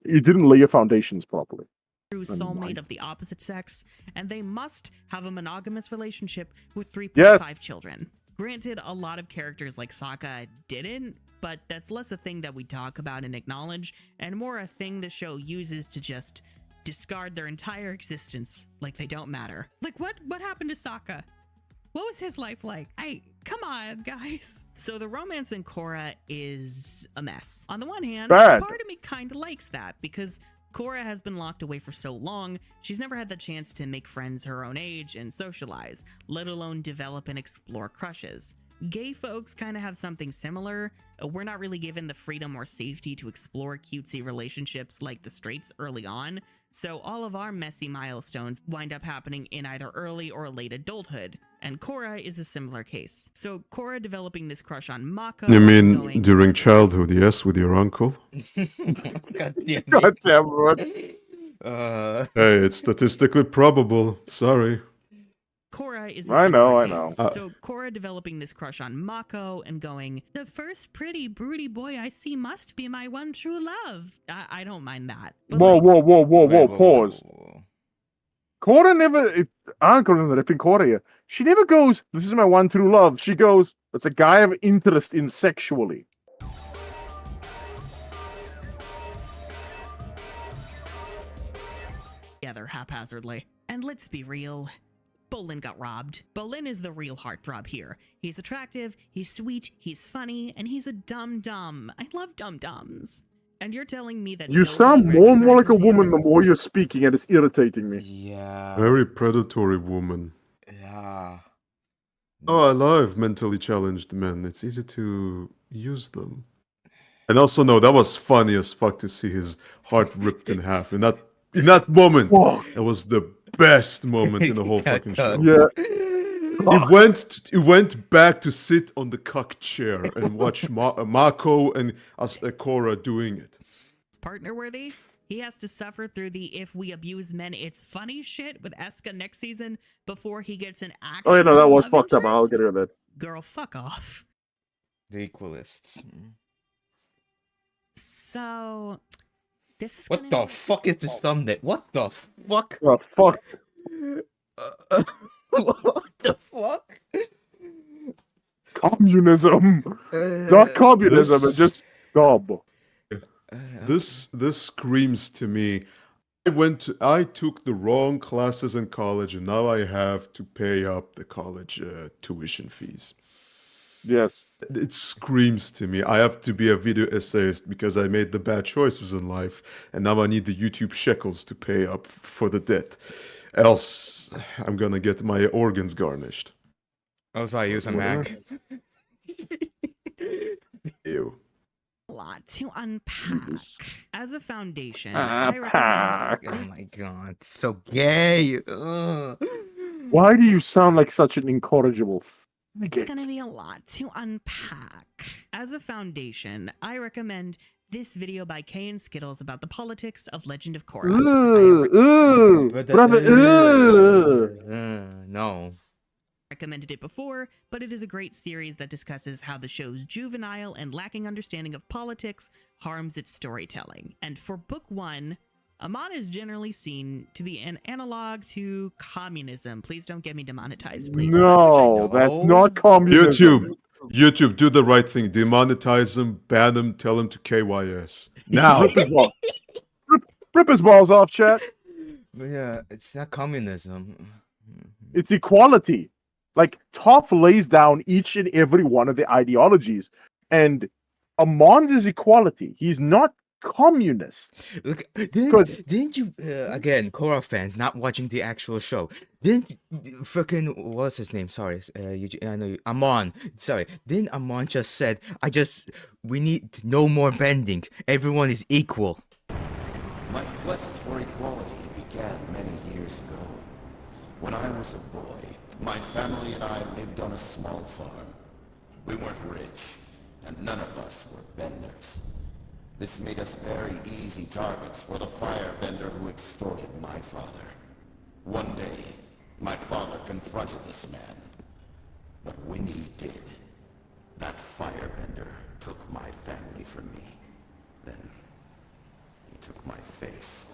lay your foundations properly. True soulmate of the opposite sex, and they must have a monogamous relationship with 3.5 Yes. children. Granted, a lot of characters like Sokka didn't, but that's less a thing that we talk about and acknowledge, and more a thing the show uses to just discard their entire existence like they don't matter. Like, what happened to Sokka? What was his life like? Come on, guys. So the romance in Korra is a mess. On the one hand, Bad. part of me kind of likes that because Korra has been locked away for so long, she's never had the chance to make friends her own age and socialize, let alone develop and explore crushes. Gay folks kind of have something similar. We're not really given the freedom or safety to explore cutesy relationships like the straights early on, so all of our messy milestones wind up happening in either early or late adulthood, and Korra is a similar case. So Korra developing this crush on Mako. You mean during childhood, yes, with your uncle? God damn it. God damn it. Hey, it's statistically probable. Sorry. Korra is a I know, similar I case. know. So Korra developing this crush on Mako and going, The first pretty, broody boy I see must be my one true love. I don't mind that. But Whoa, like, whoa, pause. Korra never. I'm ripping Korra here. She never goes, "This is my one true love." She goes, "It's a guy of interest in sexually." together haphazardly. And let's be real, Bolin got robbed. Bolin is the real heartthrob here. He's attractive, he's sweet, he's funny, and he's a dum-dum. I love dum-dums. And you're telling me that You nobody sound more and more like a recognizes him woman as- the more you're speaking, and it's irritating me. Yeah. Very predatory woman. Yeah. Oh, I love mentally challenged men. It's easy to use them. And also, no, that was funny as fuck to see his heart ripped in half. In that moment, Whoa. that was the best moment in the whole fucking show. Yeah. He went back to sit on the cuck chair and watch Mako and Korra doing it. It's partner worthy. He has to suffer through the "if we abuse men, it's funny" shit with Eska next season before he gets an actual. Oh, yeah, no, that was love fucked up. I'll interest. get rid of that. Girl, fuck off. The Equalists. So, this is What the fuck is this thumbnail? What the fuck? Oh, fuck. What the fuck? Communism. Not communism, it's just dumb. This screams to me. I took the wrong classes in college, and now I have to pay up the college tuition fees. Yes. It screams to me. I have to be a video essayist because I made the bad choices in life, and now I need the YouTube shekels to pay up for the debt. Else, I'm gonna get my organs garnished. Also, I use a Mac. Ew. a lot to unpack. As a foundation, I recommend. Oh my god, so gay. Ugh. Why do you sound like such an incorrigible It's gonna be a lot to unpack. As a foundation, I recommend this video by Kay and Skittles about the politics of Legend of Korra. No. Recommended it before, but it is a great series that discusses how the show's juvenile and lacking understanding of politics harms its storytelling. And for book 1, Amon is generally seen to be an analog to communism. Please don't get me demonetized, please. No, that's not communism. YouTube, do the right thing. Demonetize him, ban him, tell him to KYS. Now. Rip his balls off, chat. Yeah, it's not communism. It's equality. Like, Toph lays down each and every one of the ideologies. And Amon's is equality. He's not communist. Look, didn't you again, Korra fans not watching the actual show? Didn't freaking what's his name? Sorry, I know you, Amon. Sorry, didn't Amon just said, we need no more bending. Everyone is equal. My quest for equality began many years ago. When I was a boy, my family and I lived on a small farm. We weren't rich, and none of us were benders. This made us very easy targets for the firebender who extorted my father. One day, My father confronted this man. But when he did, that firebender took my family from me. Then he took my face.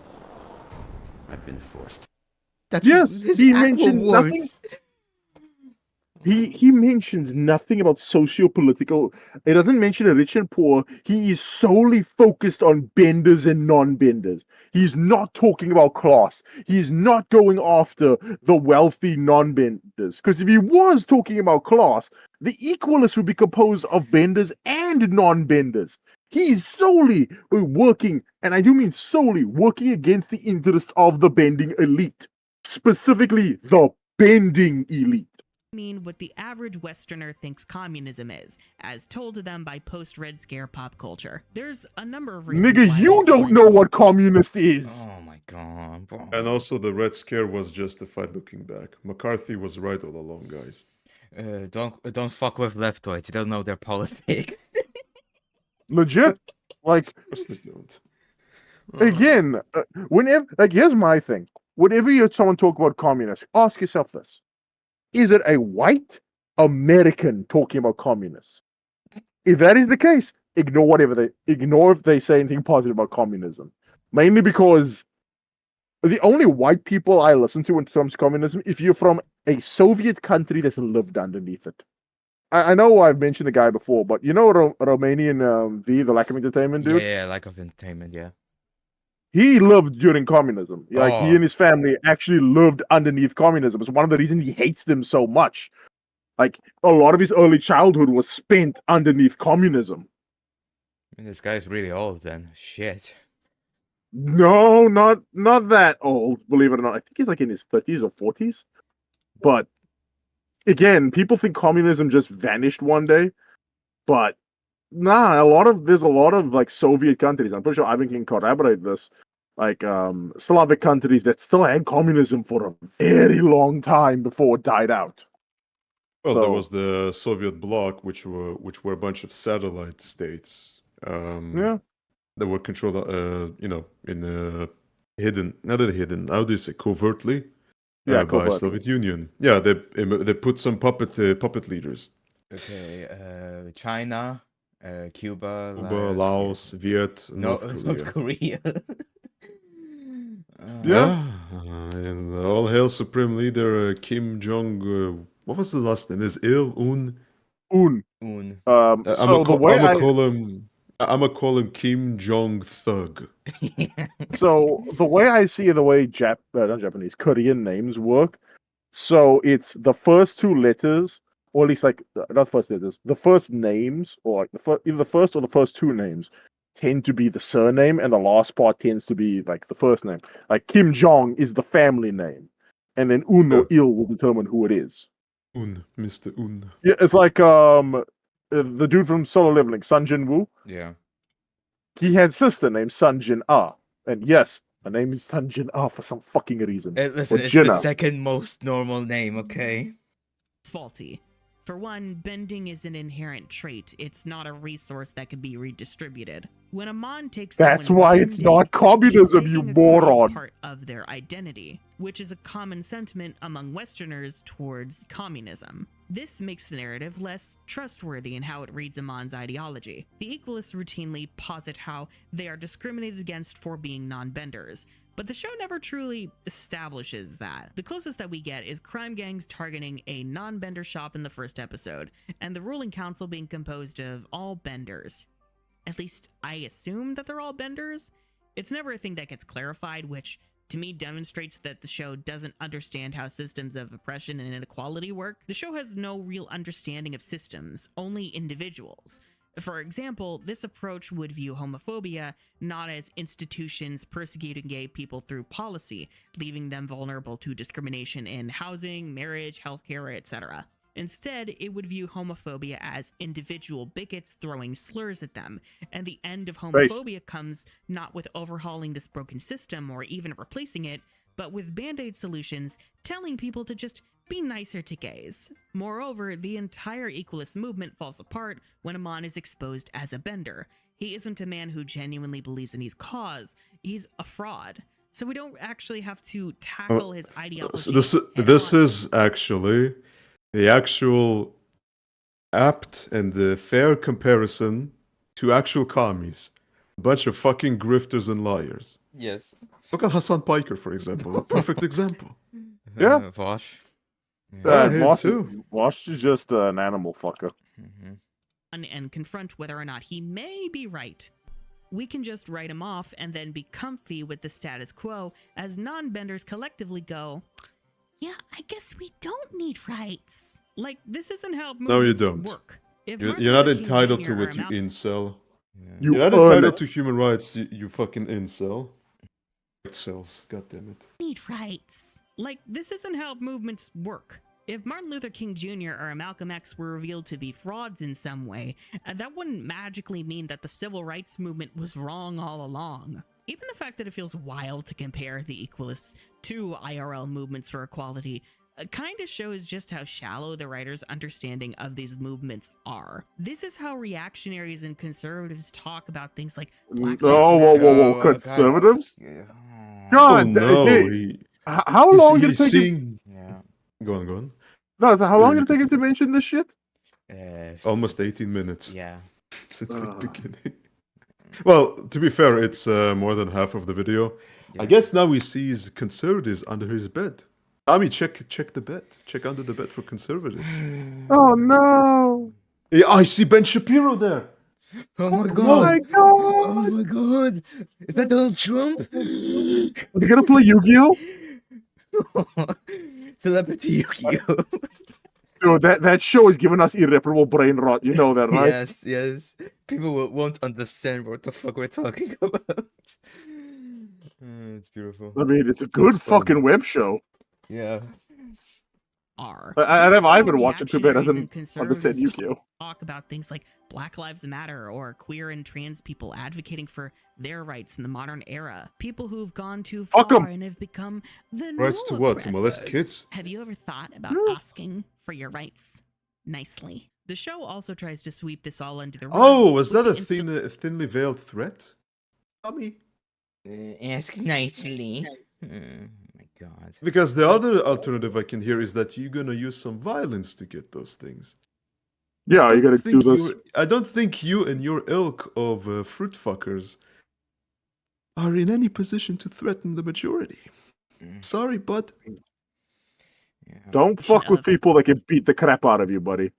I've been forced. That's Yes, his he actual mentioned words. nothing. He mentions nothing about socio-political. He doesn't mention the rich and poor. He is solely focused on benders and non-benders. He's not talking about class. He's not going after the wealthy non-benders. Because if he was talking about class, the Equalists would be composed of benders and non-benders. He's solely working, and I do mean solely, working against the interest of the bending elite. Specifically, the bending elite. Mean what the average Westerner thinks communism is, as told to them by post-Red Scare pop culture. There's a number of reasons Nigga, why you this don't know lens- what communist is. Oh my god, bro. And also, the Red Scare was justified looking back. McCarthy was right all along, guys. Don't fuck with leftoids. You don't know their politics. Legit. Like, Of course they don't. again, whenever, like, here's my thing. Whenever you hear someone talk about communists, ask yourself this. Is it a white American talking about communists? If that is the case, ignore if they say anything positive about communism. Mainly because the only white people I listen to in terms of communism, if you're from a Soviet country that's lived underneath it. I know I've mentioned the guy before, but you know Romanian the lack of entertainment dude? Yeah, lack of entertainment, yeah. He lived during communism. Like, he Oh. and his family actually lived underneath communism. It's one of the reasons he hates them so much. Like, a lot of his early childhood was spent underneath communism. I mean, this guy's really old then. Shit. No, not that old, believe it or not. I think he's like in his 30s or 40s. But again, people think communism just vanished one day. But nah, there's a lot of like Soviet countries. I'm pretty sure Ivan can corroborate this. Like Slavic countries that still had communism for a very long time before it died out. Well, there So- was the Soviet bloc, which were a bunch of satellite states. Yeah. That were controlled, in hidden, not hidden. How do you say, covertly? Yeah, by covertly. Soviet Union. Yeah, they put some puppet leaders. Okay, China, Cuba, Cuba, Laos, Viet, no, North Korea. Yeah. And all hail Supreme Leader Kim Jong. What was the last name? Is Un? Un. Un. So the way I'ma call him Kim Jong Thug. So the way I see the way not Japanese, Korean names work, so it's the first two letters, or at least like not first letters, the first names, or like either the first or the first two names tend to be the surname, and the last part tends to be like the first name. Like Kim Jong is the family name, and then Un or Il will determine who it is. Mr. Un. Yeah, it's like the dude from Solo Leveling, Sun Jin Woo. Yeah. He has a sister named Sun Jin Ah, and yes, her name is Sun Jin Ah for some fucking reason. Listen, Or it's the Jinna. second most normal name, okay? It's faulty. For one, bending is an inherent trait. It's not a resource that can be redistributed. When a Mon takes That's someone's why it's bending, not communism, he's you taking a crucial moron. part of their identity, which is a common sentiment among Westerners towards communism. This makes the narrative less trustworthy in how it reads a Mon's ideology. The Equalists routinely posit how they are discriminated against for being non-benders, but the show never truly establishes that. The closest that we get is crime gangs targeting a non-bender shop in the first episode, and the ruling council being composed of all benders. At least I assume that they're all benders. It's never a thing that gets clarified, which to me demonstrates that the show doesn't understand how systems of oppression and inequality work. The show has no real understanding of systems, only individuals. For example, this approach would view homophobia not as institutions persecuting gay people through policy, leaving them vulnerable to discrimination in housing, marriage, healthcare, etc. Instead, it would view homophobia as individual bigots throwing slurs at them, and the end of homophobia comes not with overhauling this broken system or even replacing it, but with band-aid solutions telling people to just be nicer to gays. Moreover, the entire Equalist movement falls apart when Amon is exposed as a bender. He isn't a man who genuinely believes in his cause, he's a fraud. So we don't actually have to tackle his ideology. So this is actually the actual apt and the fair comparison to actual commies. A bunch of fucking grifters and liars. Yes. Look at Hassan Piker, for example. A perfect example. Yeah. Vosh. Vosh is just an animal fucker. And confront whether or not he may be right. We can just write him off and then be comfy with the status quo as non-benders collectively go, yeah, I guess we don't need rights. Like, this isn't how No, you movements don't. work. If You're Martin not Luther King entitled Jr. to or what you Malcolm- incel. You You're not earn entitled it. to human rights, you fucking incel. Cells, goddammit. need rights. Like, this isn't how movements work. If Martin Luther King Jr. or Malcolm X were revealed to be frauds in some way, that wouldn't magically mean that the civil rights movement was wrong all along. Even the fact that it feels wild to compare the Equalists to IRL movements for equality kind of shows just how shallow the writer's understanding of these movements are. This is how reactionaries and conservatives talk about things like Black Lives Matter. Conservatives? Oh God, no, hey, how long did it take him? him? Go on. No, so how long you did it take him to mention this shit? Almost 18 minutes. Yeah. Since the beginning. Well, to be fair, it's more than half of the video. I guess now he sees conservatives under his bed. Tommy, check the bed. Check under the bed for conservatives. Oh no! Yeah, I see Ben Shapiro there. Oh my god. Oh my god! Oh my god. Is that Donald Trump? Is he gonna play Yu-Gi-Oh? Celebrity Yu-Gi-Oh. Dude, that show is giving us irreparable brain rot. You know that, right? Yes. People won't understand what the fuck we're talking about. It's beautiful. I mean, it's a good fucking web show. Yeah. I'd have Ivan watch it too bad. Doesn't understand Yu-Gi-Oh. Talk about things like Black Lives Matter or queer and trans people advocating for their rights in the modern era. People who've gone too far and have become the new Rights to what? To molest oppressors. kids? Have you ever thought about asking for your rights nicely? The show also tries to sweep this all under the rug. Oh, was that with a the thinly veiled threat? Tommy? Ask nicely. Oh my god. Because the other alternative I can hear is that you're gonna use some violence to get those things. Yeah, you gotta do this. I don't think you and your ilk of fruit fuckers are in any position to threaten the majority. Sorry, bud. Don't fuck with people that can beat the crap out of you, buddy.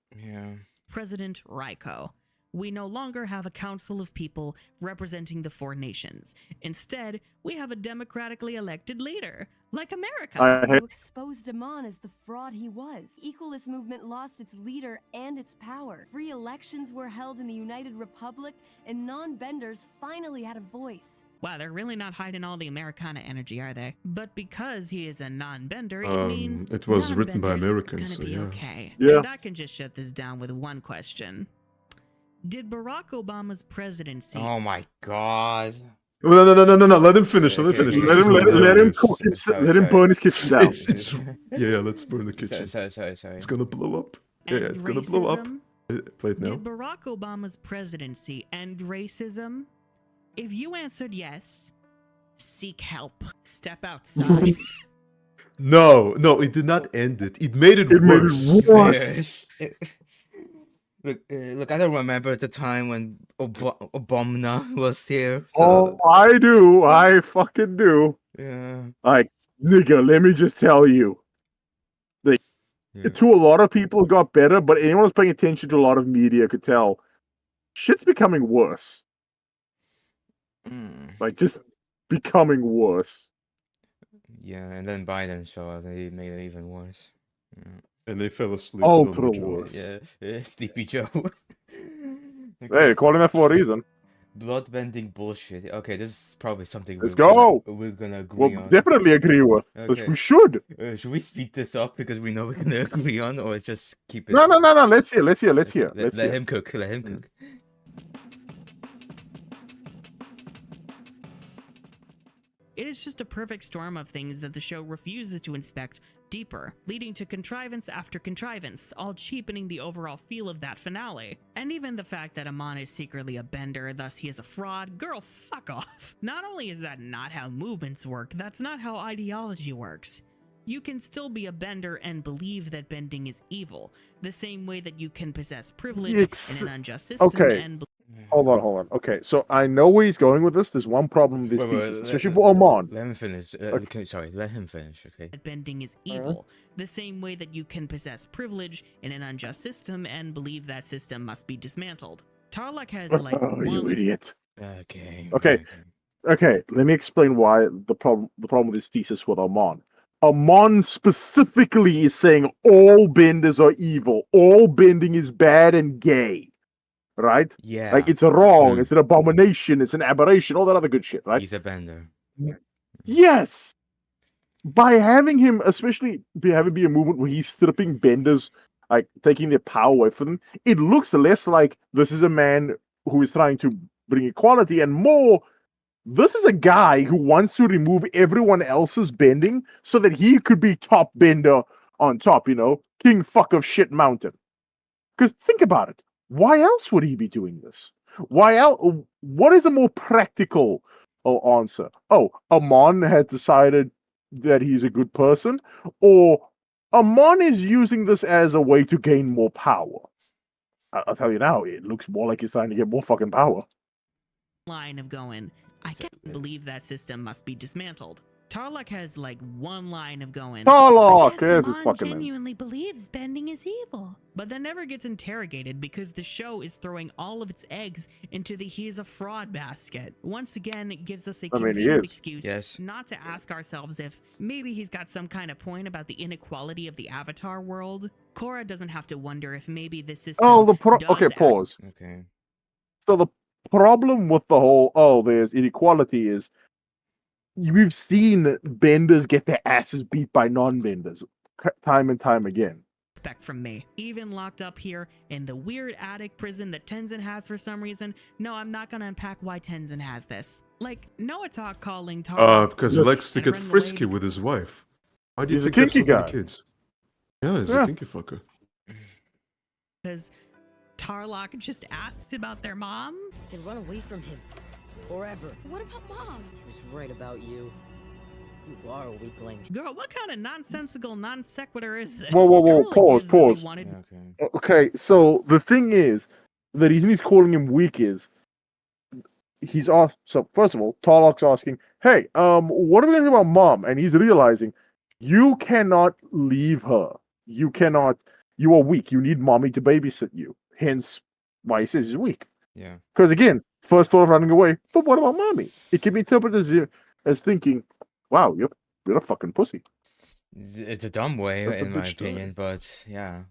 President Raiko. We no longer have a council of people representing the four nations. Instead, we have a democratically elected leader, like America. You exposed Amon as the fraud he was. Equalist movement lost its leader and its power. Free elections were held in the United Republic, and non-benders finally had a voice. Wow, they're really not hiding all the Americana energy, are they? But because he is a non-bender, it means it was written by non-benders Americans, gonna so be yeah. okay. Yeah. And I can just shut this down with one question. Did Barack Obama's presidency... Oh my god. No. Let him finish. Let him finish. This is Let him hilarious. cook let him burn his kitchen down. It's yeah. Let's burn the kitchen. Sorry. It's gonna blow up. Yeah, and it's gonna blow up. racism? Play it now. Did Barack Obama's presidency end racism? If you answered yes, seek help. Step outside. No, it did not end it. It made it worse. Made it worse. Yes. Look, I don't remember the time when Obama was here. Oh, I do. I fucking do. Yeah. Like, nigga, let me just tell you. Like, to a lot of people, it got better, but anyone who's paying attention to a lot of media could tell shit's becoming worse. Like, just becoming worse. Yeah, and then Biden showed up and he made it even worse. Yeah. And they fell asleep. Ultra worse. Yeah, Sleepy Joe. Hey, calling that for a reason. Bloodbending bullshit. Okay, this is probably something Let's go. We're gonna agree on. Definitely agree with. Okay. We should. Should we speed this up because we know we're gonna agree on, or just keep it? No. Let's hear. Let him cook. Let him cook. It is just a perfect storm of things that the show refuses to inspect deeper, leading to contrivance after contrivance, all cheapening the overall feel of that finale. And even the fact that Amon is secretly a bender, thus he is a fraud, girl, fuck off. Not only is that not how movements work, that's not how ideology works. You can still be a bender and believe that bending is evil, the same way that you can possess privilege in an unjust system and Hold on. Okay, so I know where he's going with this. There's one problem with his thesis, especially for Amon. Let him finish. Sorry, let him finish, okay? that bending is evil, the same way that you can possess privilege in an unjust system and believe that system must be dismantled. Tarlok has like you idiot. Okay. Okay, let me explain why the problem with his thesis with Amon. Amon specifically is saying all benders are evil. All bending is bad and gay. Right? Yeah. Like it's wrong, it's an abomination, it's an aberration, all that other good shit, right? He's a bender. Yes. By having him, especially having be a movement where he's stripping benders, like taking their power away from them, it looks less like this is a man who is trying to bring equality and more this is a guy who wants to remove everyone else's bending so that he could be top bender on top, king fuck of shit mountain. Because think about it. Why else would he be doing this? Why else? What is a more practical answer? Oh, Amon has decided that he's a good person, or Amon is using this as a way to gain more power. I'll tell you now, it looks more like he's trying to get more fucking power. Line of going, I can't believe that system must be dismantled. Tarlok has like one line of going, Tarlok, there's his fucking genuinely believes bending is evil, but then never gets interrogated because the show is throwing all of its eggs into the he's a fraud basket. Once again, it gives us a convenient excuse not to ask ourselves if maybe he's got some kind of point about the inequality of the Avatar world. Korra doesn't have to wonder if maybe this system Okay, pause. Okay. So the problem with the whole, there's inequality is we've seen benders get their asses beat by non-benders time and time again. Respect from me. Even locked up here in the weird attic prison that Tenzin has for some reason. No, I'm not gonna unpack why Tenzin has this. Like, Noah talk calling Tarlok. Because he likes to get frisky with his wife. Why do you think he has so many kids? Yeah, he's a kinky fucker. Because Tarlok just asked about their mom? Then run away from him. Forever. What about Mom? He was right about you. You are a weakling. Girl, what kind of nonsensical non sequitur is this? Whoa, pause. Okay, so the thing is, the reason he's calling him weak is he's asked. So first of all, Tarlok's asking, "Hey, what are we gonna do about Mom?" And he's realizing you cannot leave her. You cannot. You are weak. You need mommy to babysit you. Hence, why he says he's weak. Yeah. Because again, first thought of running away, but what about mommy? It can be interpreted as thinking, "Wow, you're a fucking pussy." It's a dumb way, in my opinion, but yeah.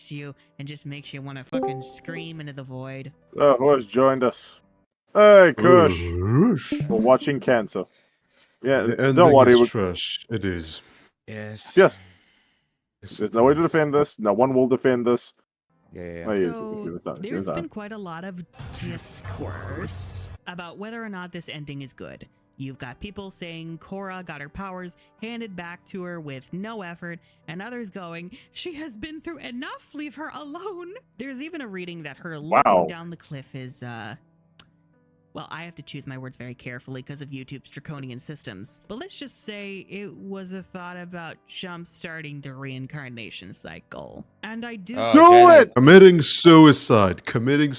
You and just makes you want to fucking scream into the void. Who has joined us? Hey, Kush. We're watching Cancer. Yeah, don't worry. Trash. It is. Yes. There's no way to defend this. No one will defend this. Yeah. So there's been quite a lot of discourse about whether or not this ending is good. You've got people saying Korra got her powers handed back to her with no effort, and others going, she has been through enough, leave her alone. There's even a reading that her looking down the cliff is, well, I have to choose my words very carefully because of YouTube's draconian systems. But let's just say it was a thought about jump-starting the reincarnation cycle. And I do it! Committing suicide. Killing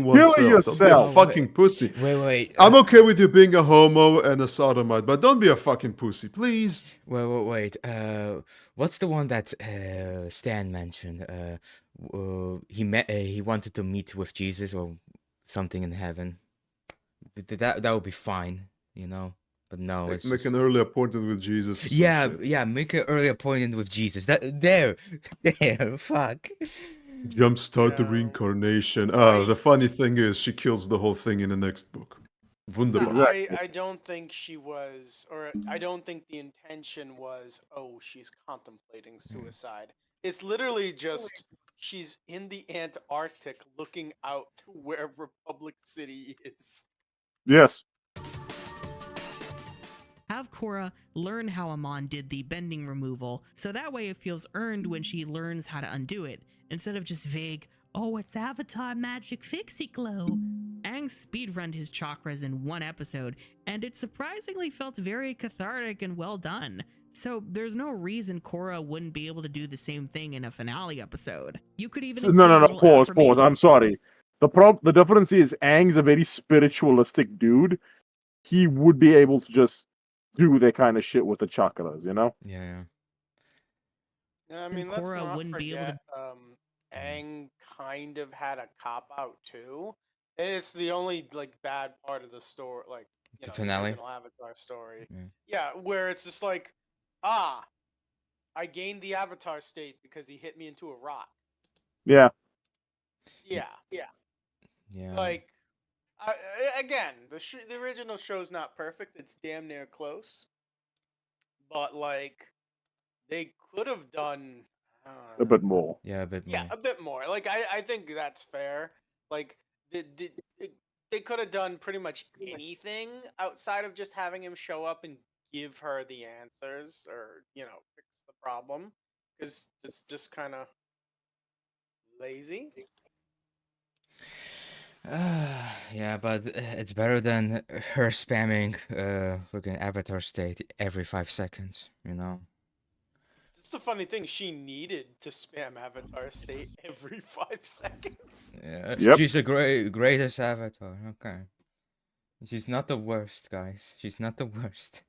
oneself. Kill yourself. Don't be a fucking pussy. Wait. I'm okay with you being a homo and a sodomite, but don't be a fucking pussy, please. Wait. What's the one that Stan mentioned? He wanted to meet with Jesus or something in heaven. That would be fine, But no, it's make an early appointment with Jesus. Yeah, make an early appointment with Jesus. There, fuck. Jumpstart the reincarnation. The funny thing is, she kills the whole thing in the next book. Wunderbar. I don't think she was, or I don't think the intention was, she's contemplating suicide. It's literally just she's in the Antarctic looking out to where Republic City is. Yes. Have Korra learn how Amon did the bending removal, so that way it feels earned when she learns how to undo it, instead of just vague, oh, it's Avatar magic fixie glow. Aang speedrunned his chakras in one episode, and it surprisingly felt very cathartic and well done. So there's no reason Korra wouldn't be able to do the same thing in a finale episode. You could even No. Pause. I'm sorry. The difference is Aang's a very spiritualistic dude. He would be able to just do that kind of shit with the chakras, you know? Yeah. I mean, let's Korra not wouldn't be able forget, Aang kind of had a cop out too. And it's the only like bad part of the story, like The the finale? original Avatar story. Yeah. Yeah, where it's just like, I gained the Avatar state because he hit me into a rock. Yeah. Yeah. Yeah. Like, again, the original show's not perfect. It's damn near close. But like, they could have done A bit more. Yeah, a bit more. Yeah, a bit more. Like, I think that's fair. Like, they could have done pretty much anything outside of just having him show up and give her the answers, or fix the problem, because it's just kind of lazy. Yeah, but it's better than her spamming freaking Avatar state every 5 seconds, you know? It's the funny thing. She needed to spam Avatar state every 5 seconds. Yeah, Yep. she's the greatest Avatar. Okay. She's not the worst, guys. She's not the worst.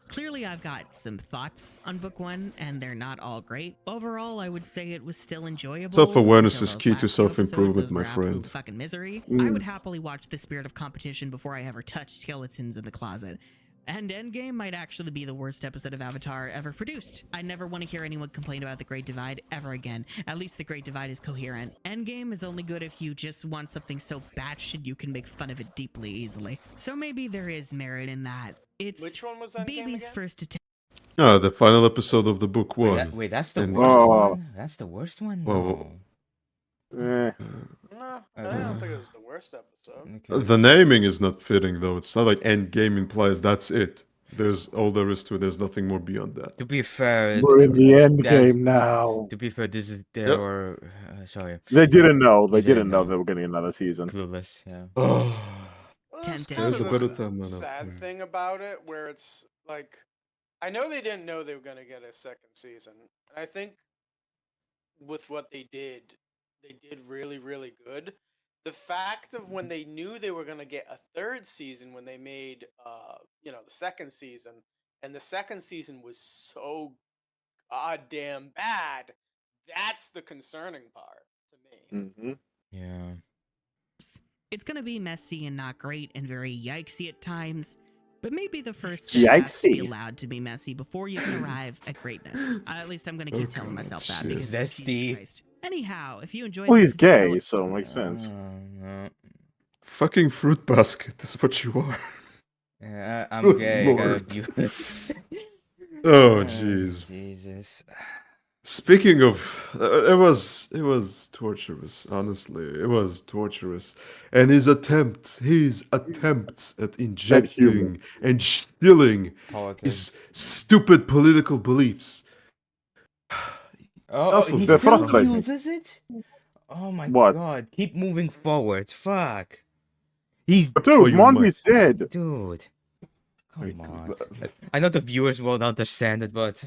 Clearly, I've got some thoughts on book one, and they're not all great. Overall, I would say it was still enjoyable. Self-awareness until is those key last to two episodes, self-improvement, those my were absolute friend. fucking misery. I Mm. would happily watch The Spirit of Competition before I ever touch skeletons in the closet. And Endgame might actually be the worst episode of Avatar ever produced. I never want to hear anyone complain about The Great Divide ever again. At least The Great Divide is coherent. Endgame is only good if you just want something so batshit you can make fun of it deeply easily. So maybe there is merit in that. It's Which one was Endgame baby's again? first attempt. Ah, the final episode of the book one. Wait, that's the And- worst Oh. one? That's the worst one? Well, No. No, I don't think it was the worst episode. Okay. The naming is not fitting though. It's not like end game implies that's it. There's all there is to it. There's nothing more beyond that. To be fair, We're in the end that's- game now. To be fair, this is their Yep. or sorry, They didn't know. They They didn't didn't know know. they were getting another season. clueless. Yeah. Oh, Well, there's Tempted. kind There's of a better this time than sad that. thing about it, where it's like, I know they didn't know they were gonna get a second season, and I think with what they did really, really good. The fact of when they knew they were gonna get a third season, when they made the second season, and the second season was so goddamn bad, that's the concerning part to me. Mm-hmm. Yeah. It's gonna be messy and not great and very yikesy at times, but maybe the first step has to be Yikesy. allowed to be messy before you can arrive at greatness. At least I'm gonna keep telling myself that, because Zesty. Jesus Christ. Anyhow, if you enjoyed Well, this he's gay, video, so it makes sense. No. Fucking fruit basket is what you are. Yeah, I'm Good gay. lord. Oh, Oh jeez. Jesus. Speaking of, it was torturous. Honestly, it was torturous, and his attempts at injecting and shilling Politics. his stupid political beliefs. Oh, Enough of he They're still frustrating. uses it? Oh my What? god. Keep moving forward. Fuck. He's... For Dude, you, Monty's dead. Dude. Come Like, on. I know the viewers won't understand it, but...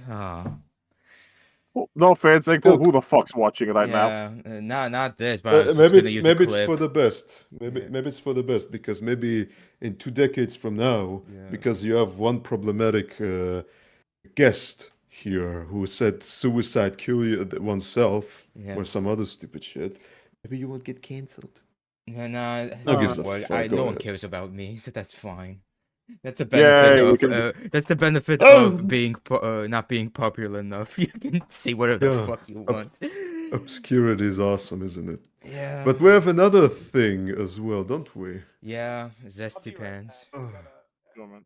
No offense, Eggpol, Look. who the fuck's watching it right now? Yeah, not this, but I was just maybe gonna it's use maybe a it's clip. for the best. Maybe Yeah. maybe it's for the best, because maybe in 2 decades from now, Yeah. because you have one problematic guest here who said suicide, kill oneself, Yeah. or some other stupid shit, maybe you won't get cancelled. No, no, Who gives a worry. fuck? Go No one ahead. cares about me, so that's fine. That's the benefit Yay, we of can- that's the benefit Oh. of being not being popular enough. You can see whatever the Yeah. fuck you want. Obscurity is awesome, isn't it? Yeah. But we have another thing as well, don't we? Yeah, I'll zesty be right pants. back. I Oh. gotta- Go on, man.